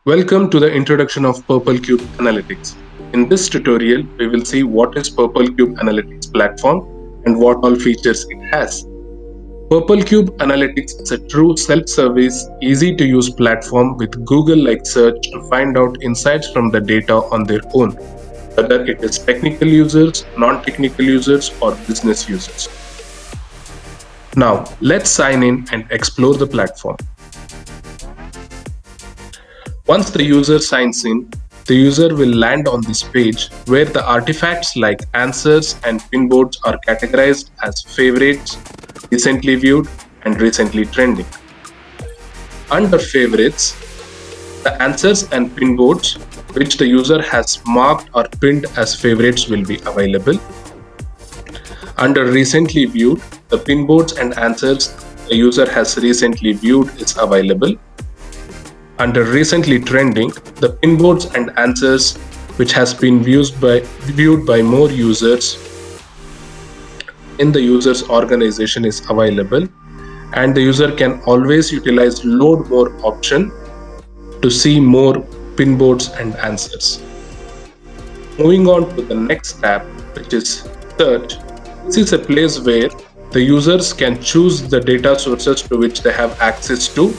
Welcome to the introduction of Purple Cube Analytics. In this tutorial, we will see what is Purple Cube Analytics platform and what all features it has. Purple Cube Analytics is a true self-service, easy-to-use platform with Google-like search to find out insights from the data on their own, whether it is technical users, non-technical users, or business users. Now, let's sign in and explore the platform. Once the user signs in, the user will land on this page where the artifacts like answers and pinboards are categorized as favorites, recently viewed, and recently trending. Under favorites, the answers and pinboards which the user has marked or pinned as favorites will be available. Under recently viewed, the pinboards and answers the user has recently viewed is available. Under recently trending, the pinboards and answers which has been viewed by more users in the user's organization is available, and the user can always utilize load more option to see more pinboards and answers. Moving on to the next tab, which is search. This is a place where the users can choose the data sources to which they have access to,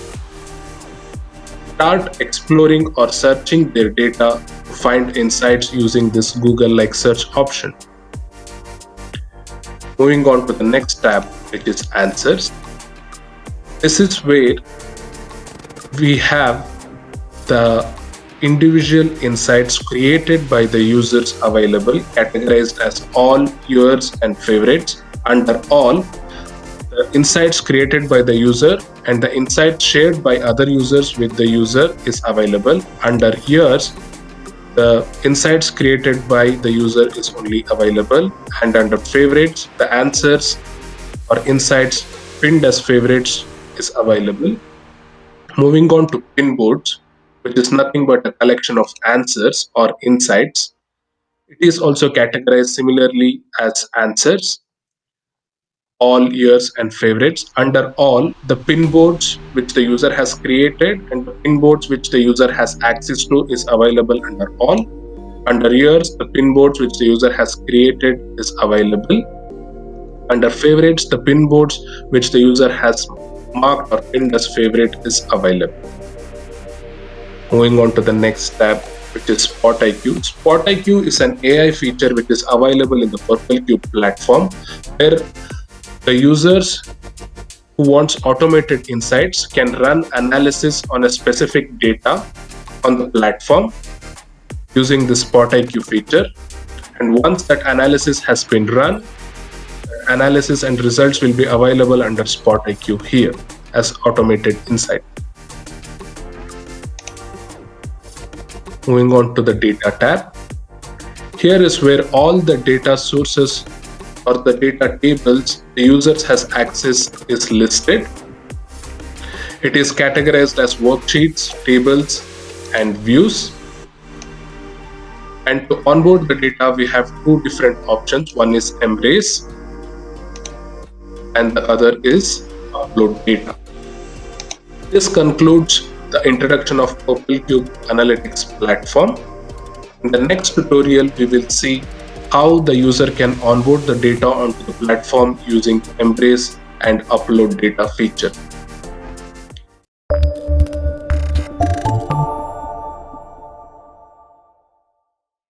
start exploring or searching their data to find insights using this Google-like search option. Moving on to the next tab, which is answers. This is where we have the individual insights created by the users available, categorized as all, yours, and favorites. Under all, the insights created by the user and the insights shared by other users with the user is available. Under yours, the insights created by the user is only available, and under favorites, the answers or insights pinned as favorites is available. Moving on to pinboards, which is nothing but a collection of answers or insights. It is also categorized similarly as answers, all, yours, and favorites. Under all, the pinboards which the user has created and the pinboards which the user has access to is available under all. Under yours, the pinboards which the user has created is available. Under favorites, the pinboards which the user has marked or pinned as favorite is available. Moving on to the next tab, which is Spot IQ. Spot IQ is an AI feature which is available in the Purple Cube platform, where the users who wants automated insights can run analysis on a specific data on the platform using the Spot IQ feature. And once that analysis has been run, analysis and results will be available under Spot IQ here as automated insight. Moving on to the data tab. Here is where all the data sources or the data tables the users has access is listed. It is categorized as worksheets, tables, and views. And to onboard the data, we have two different options. One is Embrace and the other is Upload Data. This concludes the introduction of Purple Cube Analytics platform. In the next tutorial, we will see how the user can onboard the data onto the platform using Embrace and Upload Data feature.